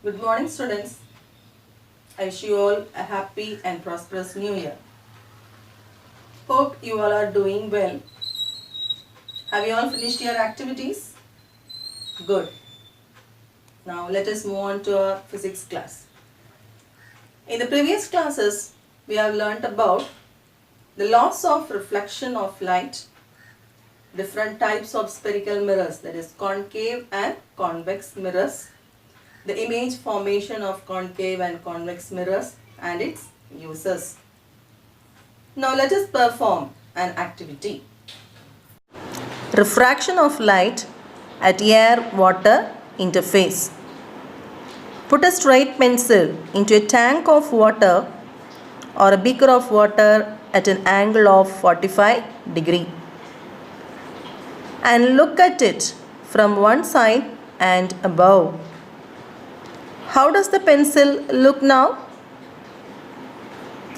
Good morning, students. I wish you all a happy and prosperous new year. Hope you all are doing well. Have you all finished your activities? Good. Now let us move on to our physics class. In the previous classes, we have learnt about the laws of reflection of light, different types of spherical mirrors, that is concave and convex mirrors, the image formation of concave and convex mirrors and its uses. Now let us perform an activity. Refraction of light at air-water interface. Put a straight pencil into a tank of water or a beaker of water at an angle of 45 degree and look at it from one side and above. How does the pencil look now?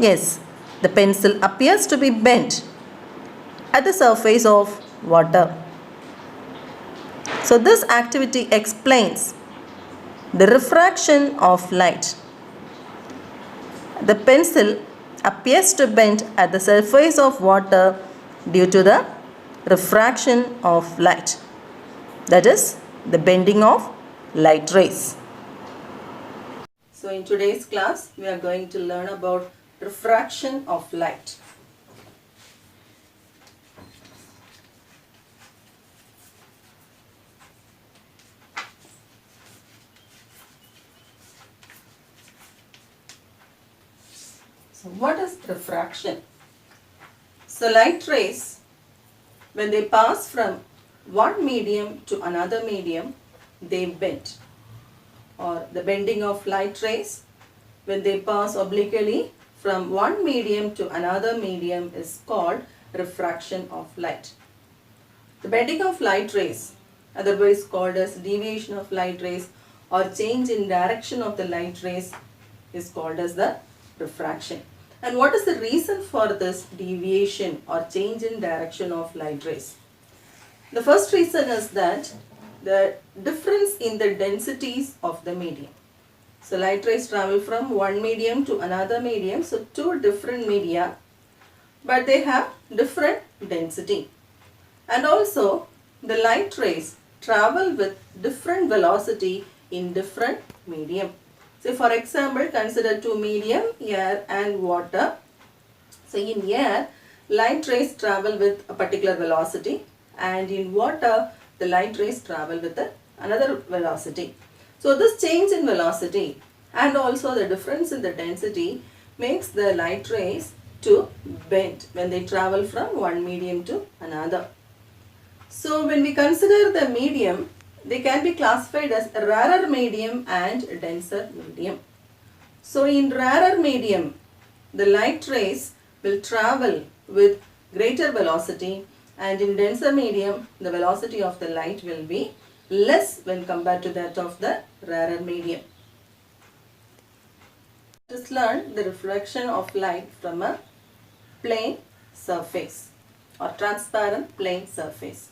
Yes, the pencil appears to be bent at the surface of water. So this activity explains the refraction of light. The pencil appears to bend at the surface of water due to the refraction of light. That is the bending of light rays. So in today's class, we are going to learn about refraction of light. So what is refraction? So light rays, when they pass from one medium to another medium, they bend. Or the bending of light rays, when they pass obliquely from one medium to another medium, is called refraction of light. The bending of light rays, otherwise called as deviation of light rays or change in direction of the light rays, is called as the refraction. And what is the reason for this deviation or change in direction of light rays? The first reason is that the difference in the densities of the medium. So light rays travel from one medium to another medium, so two different media, but they have different density. And also the light rays travel with different velocity in different medium. So for example, consider two medium, air and water. So in air, light rays travel with a particular velocity, and in water, the light rays travel with another velocity. So this change in velocity and also the difference in the density makes the light rays to bend when they travel from one medium to another. So when we consider the medium, they can be classified as rarer medium and denser medium. So in rarer medium, the light rays will travel with greater velocity, and in denser medium, the velocity of the light will be less when compared to that of the rarer medium. Let us learn the reflection of light from a plane surface or transparent plane surface.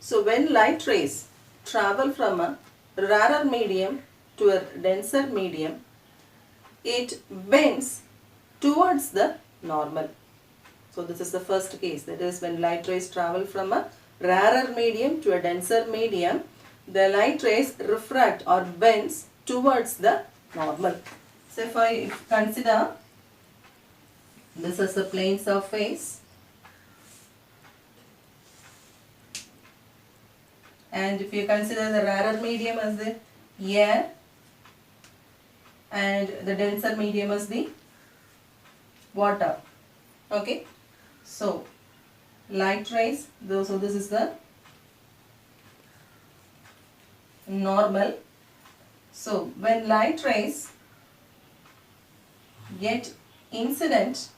So when light rays travel from a rarer medium to a denser medium, it bends towards the normal. So this is the first case, that is when light rays travel from a rarer medium to a denser medium, the light rays refract or bends towards the normal. So if I consider this as a plane surface, and if you consider the rarer medium as the air and the denser medium as the water. Okay. So light rays, so this is the normal. So when light rays get incident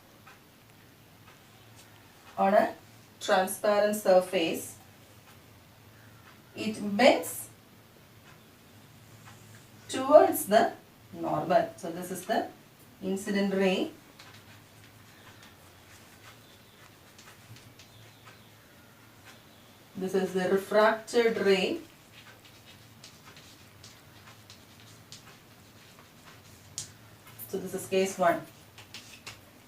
on a transparent surface, it bends towards the normal. So this is the incident ray. This is the refracted ray. So this is case 1.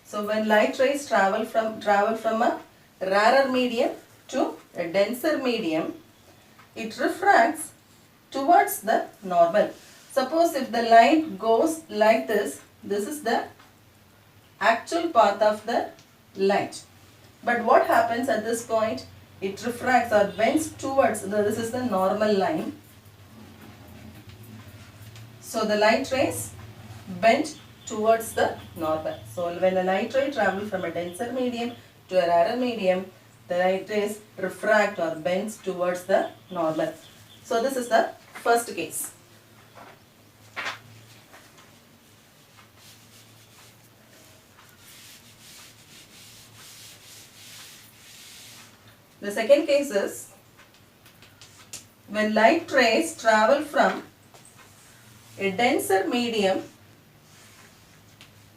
So when light rays travel from a rarer medium to a denser medium, it refracts towards the normal. Suppose if the light goes like this is the actual path of the light. But what happens at this point? It refracts or bends towards, this is the normal line. So the light rays bend towards the normal. So when the light ray travels from a denser medium to a rarer medium, the light rays refract or bends towards the normal. So this is the first case. The second case is when light rays travel from a denser medium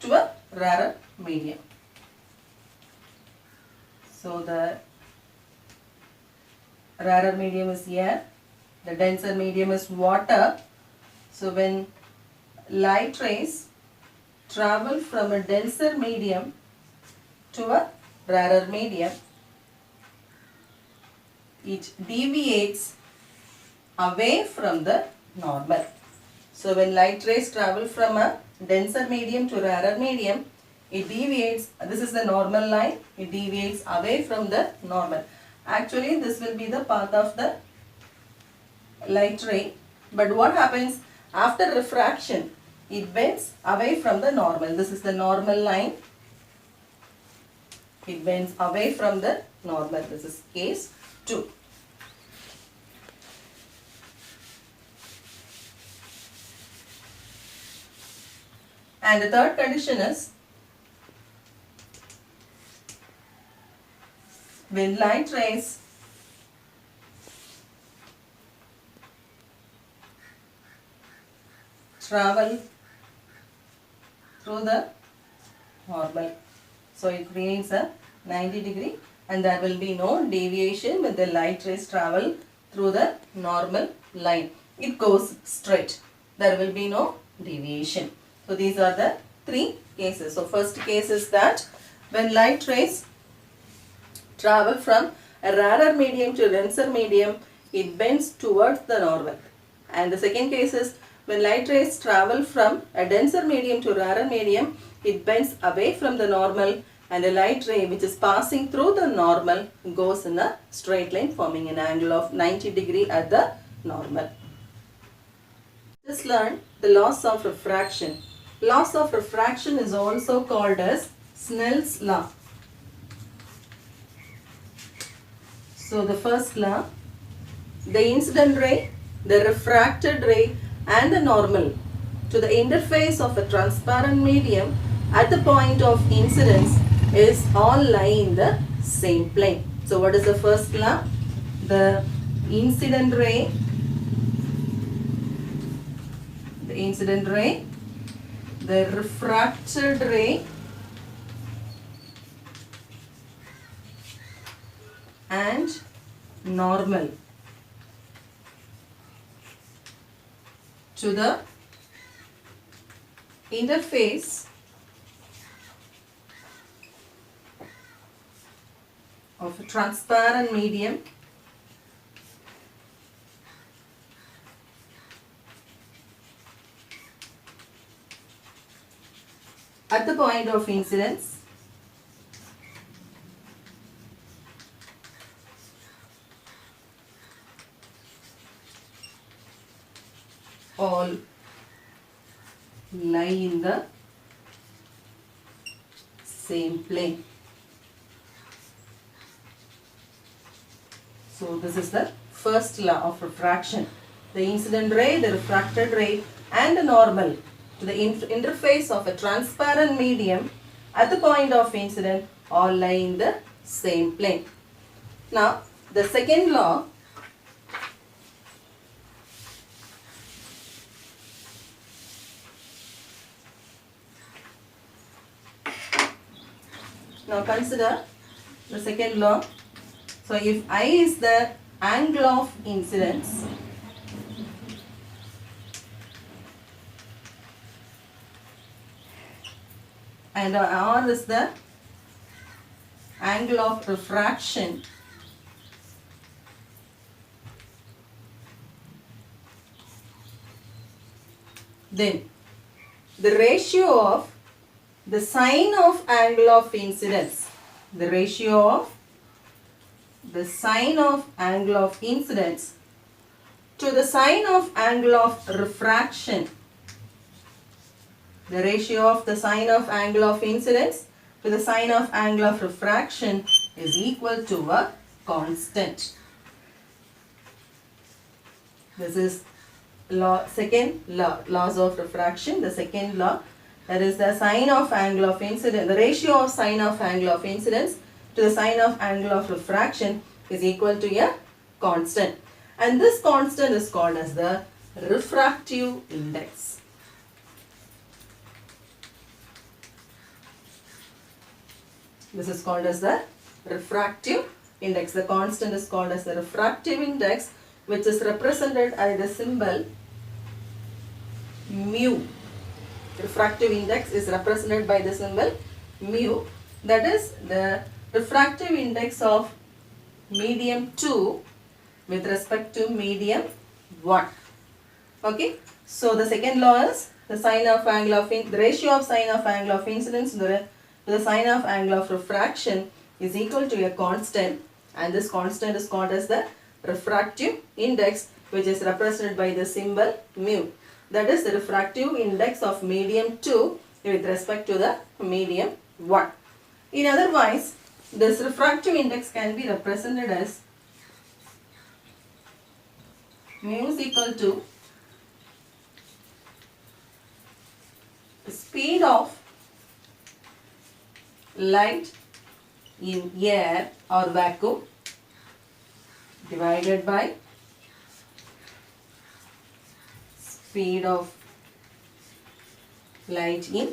to a rarer medium. So the rarer medium is air, the denser medium is water. So when light rays travel from a denser medium to a rarer medium, it deviates away from the normal. So when light rays travel from a denser medium to rarer medium, it deviates, this is the normal line, it deviates away from the normal. Actually this will be the path of the light ray, but what happens after refraction? It bends away from the normal. This is the normal line. It bends away from the normal. This is case 2. And the third condition is when light rays travel through the normal. So it creates a 90 degree and there will be no deviation when the light rays travel through the normal line. It goes straight. There will be no deviation. So these are the 3 cases. So first case is that when light rays travel from a rarer medium to a denser medium, it bends towards the normal. And the second case is when light rays travel from a denser medium to a rarer medium, it bends away from the normal, and the light ray which is passing through the normal goes in a straight line forming an angle of 90 degree at the normal. Just learn the laws of refraction. Laws of refraction is also called as Snell's law. So the first law, the incident ray, the refracted ray and the normal to the interface of a transparent medium at the point of incidence is all lie in the same plane. So what is the first law? The incident ray, the refracted ray and normal to the interface of a transparent medium at the point of incidence all lie in the same plane. So this is the first law of refraction. The incident ray, the refracted ray and the normal to the interface of a transparent medium at the point of incidence all lie in the same plane. Now the second law, now consider the second law. So if I is the angle of incidence, and R is the angle of refraction. Then the ratio of the sine of angle of incidence, the ratio of the sine of angle of incidence to the sine of angle of refraction, the ratio of the sine of angle of incidence to the sine of angle of refraction is equal to a constant. This is second law, laws of refraction. The second law, that is the sine of angle of incidence, the ratio of sine of angle of incidence to the sine of angle of refraction is equal to a constant. And this constant is called as the refractive index. This is called as the refractive index. The constant is called as the refractive index, which is represented by the symbol mu. Refractive index is represented by the symbol mu. That is the refractive index of medium 2 with respect to medium 1. Okay. So the second law is the sine of angle of the ratio of sine of angle of incidence to the sine of angle of refraction is equal to a constant, and this constant is called as the refractive index, which is represented by the symbol mu. That is the refractive index of medium 2 with respect to the medium 1. In otherwise, this refractive index can be represented as mu is equal to the speed of light in air or vacuum divided by speed of light in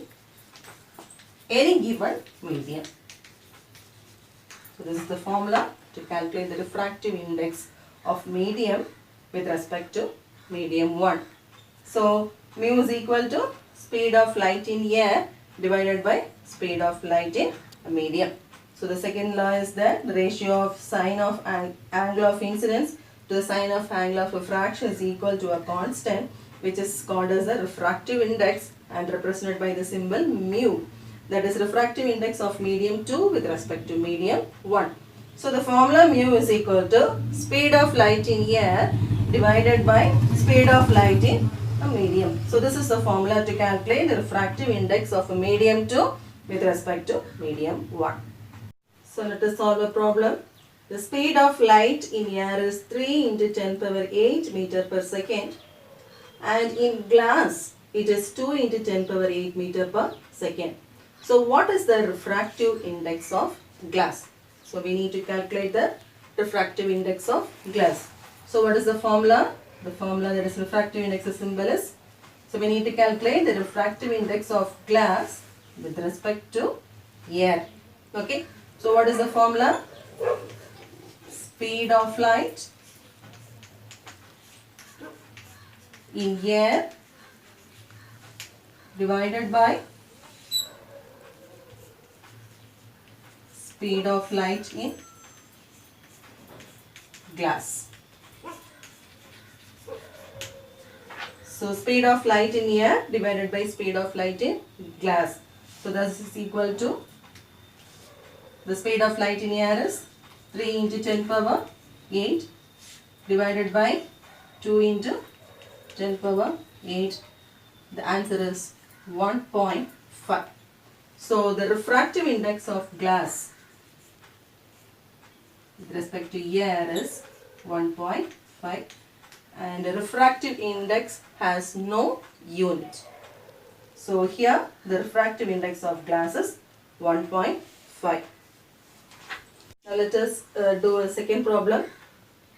any given medium. So this is the formula to calculate the refractive index of medium with respect to medium 1. So mu is equal to speed of light in air divided by speed of light in a medium. So the second law is that the ratio of sine of angle of incidence to the sine of angle of refraction is equal to a constant, which is called as the refractive index and represented by the symbol mu. That is refractive index of medium 2 with respect to medium 1. So the formula mu is equal to speed of light in air divided by speed of light in a medium. So this is the formula to calculate the refractive index of a medium 2 with respect to medium 1. So let us solve a problem. The speed of light in air is 3 into 10 power 8 meter per second, and in glass it is 2 into 10 power 8 meter per second. So what is the refractive index of glass? So we need to calculate the refractive index of glass. So what is the formula? The formula that is refractive index symbol is, so we need to calculate the refractive index of glass with respect to air. Okay. So what is the formula? Speed of light in air divided by speed of light in glass. So speed of light in air divided by speed of light in glass. So this is equal to, the speed of light in air is 3 into 10 power 8 divided by 2 into 10 power 8. The answer is 1.5. So the refractive index of glass with respect to air is 1.5, and the refractive index has no unit. So here the refractive index of glass is 1.5. Now let us do a second problem.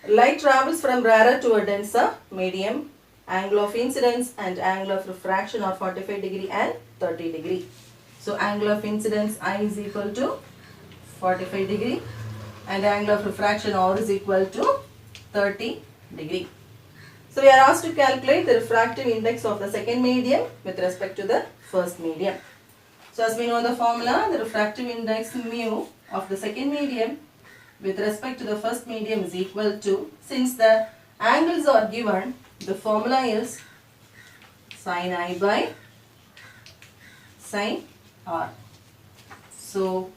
Light travels from rarer to a denser medium. Angle of incidence and angle of refraction are 45 degree and 30 degree. So angle of incidence I is equal to 45 degree and angle of refraction R is equal to 30 degree. So we are asked to calculate the refractive index of the second medium with respect to the first medium. So as we know the formula, the refractive index mu of the second medium with respect to the first medium is equal to, since the angles are given, the formula is sin I by sin R. So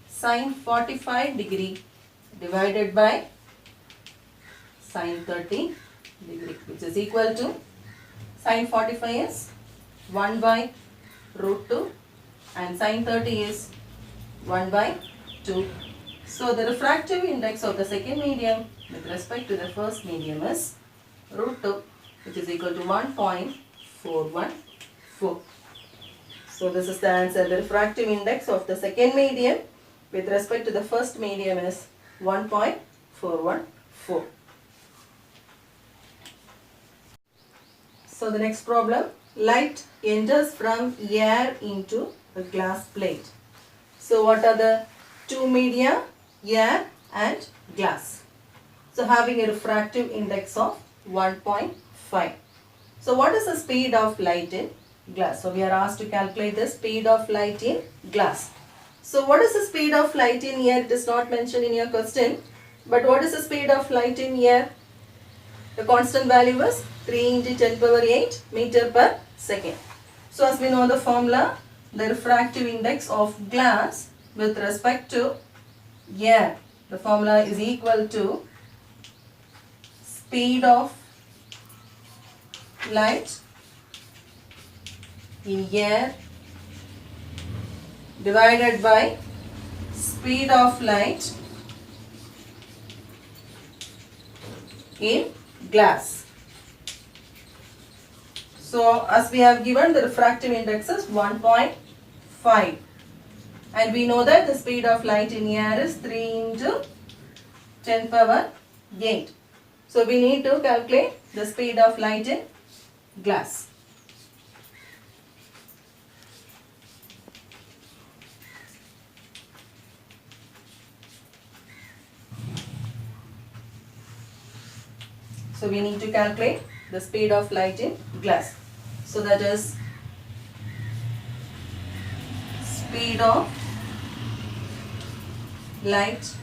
sin 45 degree divided by sin 30 degree, which is equal to, sin 45 is 1 by root 2 and sin 30 is 1 by 2. So the refractive index of the second medium with respect to the first medium is root 2, which is equal to 1.414. So this is the answer. The refractive index of the second medium with respect to the first medium is 1.414. So the next problem, light enters from air into a glass plate. So what are the two media? Air and glass. So having a refractive index of 1.5. So what is the speed of light in glass? So we are asked to calculate the speed of light in glass. So what is the speed of light in air? It is not mentioned in your question. But what is the speed of light in air? The constant value is 3 into 10 power 8 meter per second. So as we know the formula, the refractive index of glass with respect to air, the formula is equal to speed of light in air divided by speed of light in glass. So as we have given, the refractive index is 1.5 and we know that the speed of light in air is 3 into 10 power 8. So we need to calculate the speed of light in glass. So we need to calculate the speed of light in glass. So that is speed of light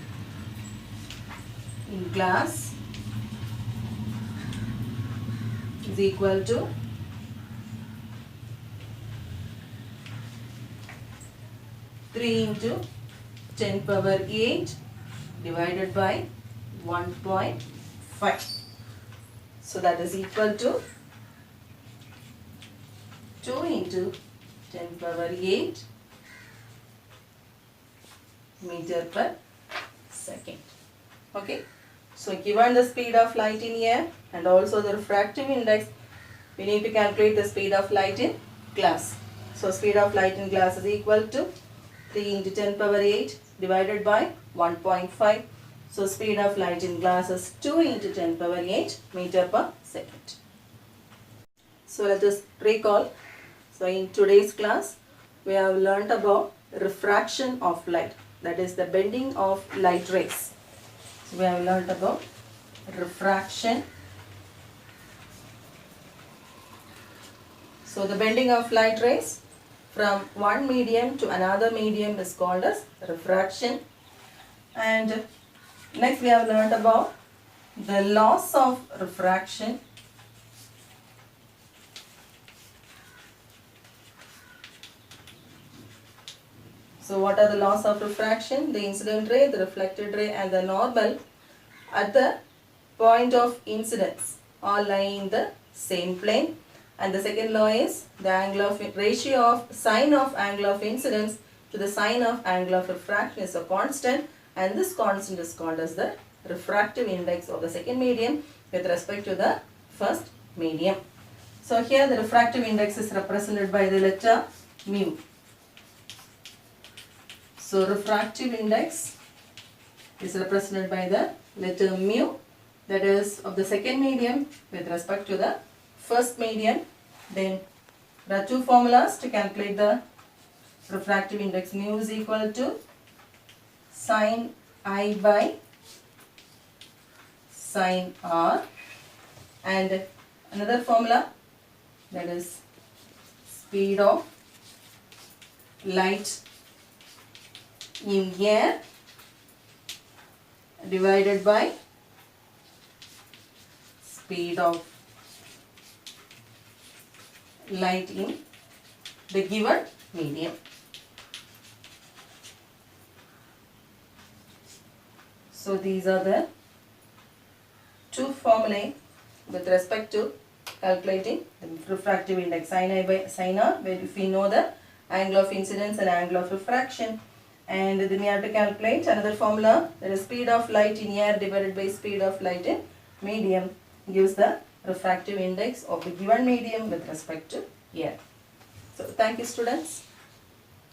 in glass is equal to three into 10 power 8 divided by 1.5. So that is equal to 2 into 10 power 8 meter per second. Okay. So given the speed of light in air and also the refractive index, we need to calculate the speed of light in glass. So speed of light in glass is equal to 3 into 10 power 8 divided by 1.5. So speed of light in glass is 2 into 10 power 8 meter per second. So let us recall. So in today's class, we have learnt about refraction of light, that is the bending of light rays. So we have learnt about refraction. So the bending of light rays from one medium to another medium is called as refraction. And next we have learnt about the laws of refraction. So what are the laws of refraction? The incident ray, the reflected ray and the normal at the point of incidence all lie in the same plane. And the second law is the angle of ratio of sine of angle of incidence to the sine of angle of refraction is a constant, and this constant is called as the refractive index of the second medium with respect to the first medium. So here the refractive index is represented by the letter mu. So refractive index is represented by the letter mu, that is of the second medium with respect to the first medium. Then there are two formulas to calculate the refractive index. Mu is equal to sin I by sin R, and another formula, that is speed of light in air divided by speed of light in the given medium. So these are the two formulae with respect to calculating the refractive index, sin I by sin R, where if we know the angle of incidence and angle of refraction, and then we have to calculate another formula, that is speed of light in air divided by speed of light in medium, gives the refractive index of the given medium with respect to air. So thank you, students.